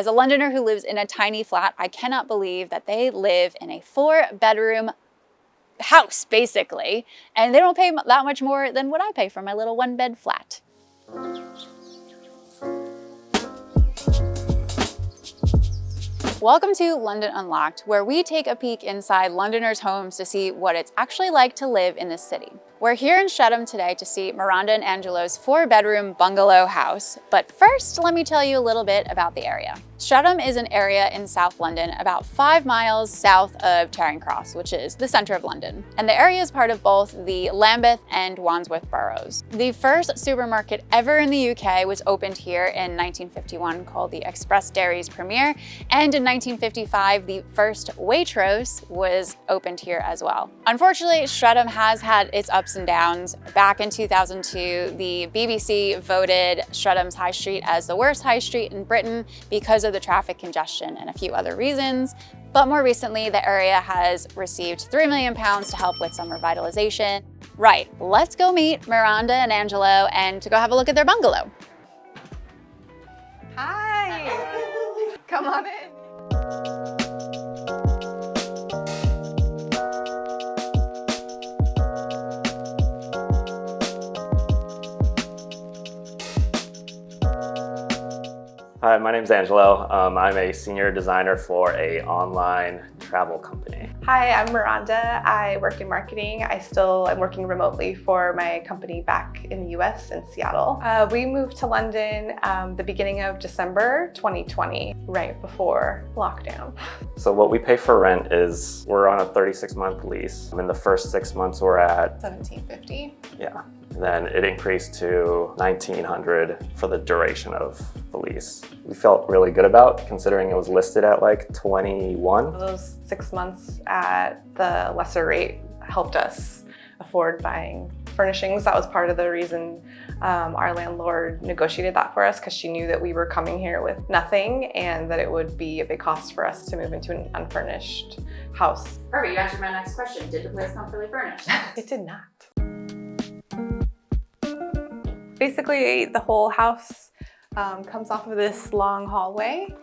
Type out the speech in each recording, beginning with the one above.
As a Londoner who lives in a tiny flat, I cannot believe that they live in a 4-bedroom house, basically, and they don't pay that much more than what I pay for my little 1-bed flat. Welcome to London Unlocked, where we take a peek inside Londoners' homes to see what it's actually like to live in this city. We're here in Streatham today to see Myronda and Angelo's 4-bedroom bungalow house. But first, let me tell you a little bit about the area. Streatham is an area in South London, about 5 miles south of Charing Cross, which is the center of London. And the area is part of both the Lambeth and Wandsworth boroughs. The first supermarket ever in the UK was opened here in 1951, called the Express Dairies Premier. And in 1955, the first Waitrose was opened here as well. Unfortunately, Streatham has had its ups and downs. Back in 2002, the BBC voted Streatham's High Street as the worst high street in Britain because of the traffic congestion and a few other reasons. But more recently, the area has received £3 million to help with some revitalization. Right, let's go meet Myronda and Angelo and to go have a look at their bungalow. Hi, come on in. Hi, my name's Angelo. I'm a senior designer for an online travel company. Hi, I'm Myronda. I work in marketing. I'm working remotely for my company back in the US in Seattle. We moved to London the beginning of December 2020, right before lockdown. So what we pay for rent is we're on a 36-month lease. In the first 6 months we're at $1,750. Yeah. Then it increased to $1,900 for the duration of the lease. We felt really good about considering it was listed at like 21. Those 6 months at the lesser rate helped us afford buying furnishings. That was part of the reason our landlord negotiated that for us, because she knew that we were coming here with nothing and that it would be a big cost for us to move into an unfurnished house. Perfect, you answered my next question. Did the place come fully furnished? It did not. Basically, the whole house comes off of this long hallway.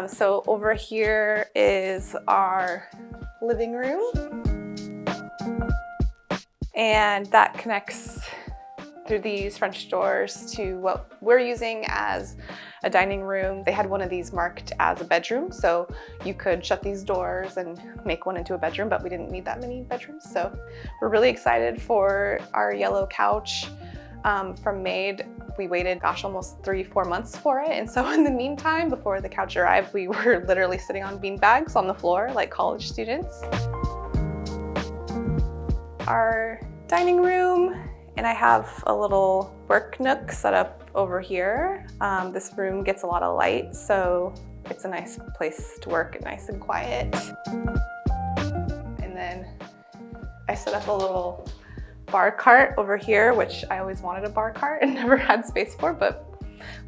So over here is our living room. And that connects through these French doors to what we're using as a dining room. They had one of these marked as a bedroom, so you could shut these doors and make one into a bedroom, but we didn't need that many bedrooms. So we're really excited for our yellow couch. From Maid, we waited, almost 3-4 months for it. And so in the meantime, before the couch arrived, we were literally sitting on bean bags on the floor like college students. Our dining room, and I have a little work nook set up over here. This room gets a lot of light, so it's a nice place to work, nice and quiet. And then I set up a little bar cart over here, which I always wanted a bar cart and never had space for, but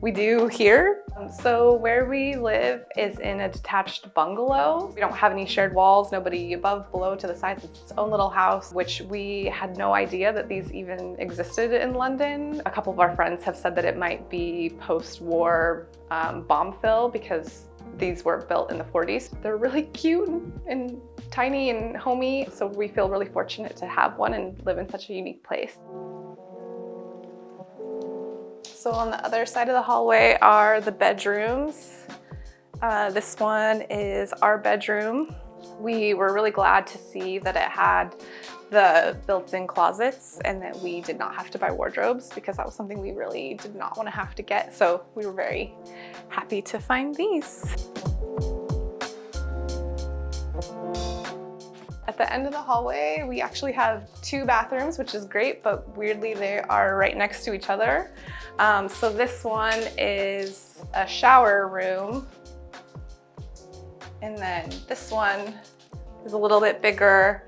we do here. So where we live is in a detached bungalow. We don't have any shared walls, nobody above, below, to the sides. It's its own little house, which we had no idea that these even existed in London. A couple of our friends have said that it might be post-war bomb fill because these were built in the 40s. They're really cute and tiny and homey, so we feel really fortunate to have one and live in such a unique place. So on the other side of the hallway are the bedrooms. This one is our bedroom. We were really glad to see that it had the built-in closets and that we did not have to buy wardrobes, because that was something we really did not want to have to get. So we were very happy to find these. At the end of the hallway, we actually have 2 bathrooms, which is great, but weirdly they are right next to each other. So this one is a shower room. And then this one is a little bit bigger,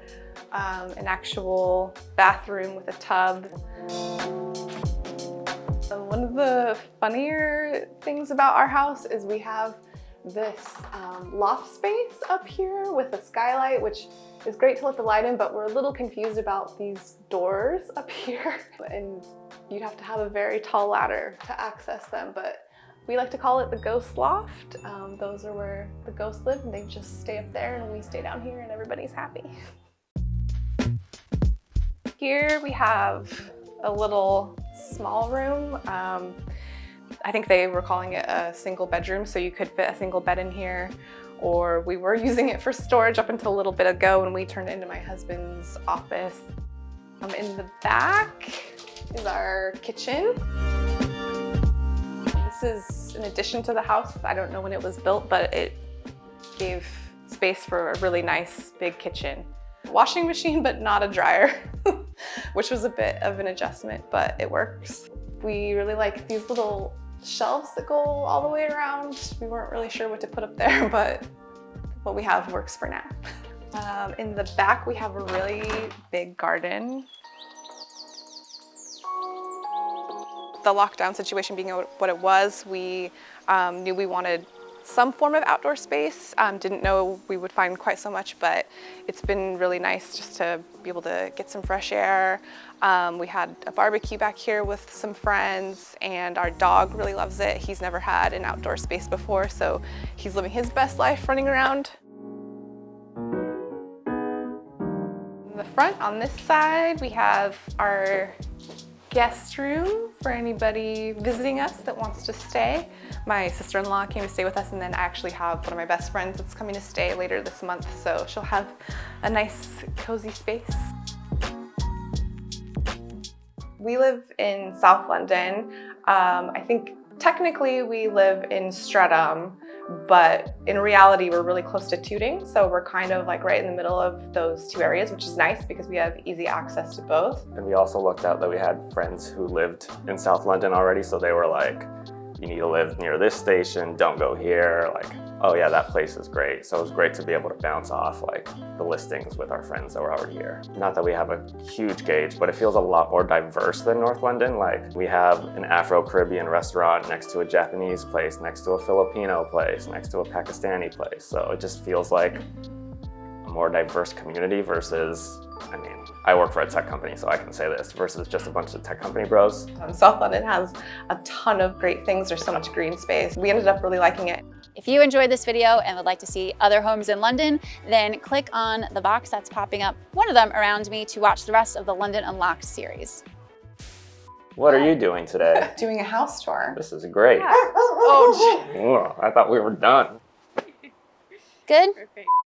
an actual bathroom with a tub. One of the funnier things about our house is we have this loft space up here with a skylight, which is great to let the light in, but we're a little confused about these doors up here. And you'd have to have a very tall ladder to access them, but We like to call it the ghost loft. Those are where the ghosts live, and they just stay up there and we stay down here and everybody's happy. Here we have a little small room. I think they were calling it a single bedroom, so you could fit a single bed in here, or we were using it for storage up until a little bit ago when we turned it into my husband's office. In the back is our kitchen. This is an addition to the house. I don't know when it was built, but it gave space for a really nice big kitchen. Washing machine, but not a dryer, which was a bit of an adjustment, but it works. We really like these little shelves that go all the way around. We weren't really sure what to put up there, but what we have works for now. In the back, we have a really big garden. The lockdown situation being what it was, we knew we wanted some form of outdoor space. Didn't know we would find quite so much, but it's been really nice just to be able to get some fresh air. We had a barbecue back here with some friends, and our dog really loves it. He's never had an outdoor space before, so he's living his best life running around. In the front, on this side, we have our guest room for anybody visiting us that wants to stay. My sister-in-law came to stay with us, and then I actually have one of my best friends that's coming to stay later this month, so she'll have a nice cozy space. We live in South London. I think technically we live in Streatham, but in reality we're really close to Tooting, so we're kind of like right in the middle of those two areas, which is nice because we have easy access to both. And we also looked out that we had friends who lived in South London already, so they were like, you need to live near this station, don't go here. Like, oh yeah, that place is great. So it was great to be able to bounce off like the listings with our friends that were already here. Not that we have a huge gauge, but it feels a lot more diverse than North London. Like, we have an Afro-Caribbean restaurant next to a Japanese place, next to a Filipino place, next to a Pakistani place. So it just feels like a more diverse community versus, I mean, I work for a tech company, so I can say this, versus just a bunch of tech company bros. South London has a ton of great things. There's so much green space. We ended up really liking it. If you enjoyed this video and would like to see other homes in London, then click on the box that's popping up, one of them around me, to watch the rest of the London Unlocked series. What are you doing today? Doing a house tour. This is great. Yeah. Oh, I thought we were done. Good? perfect.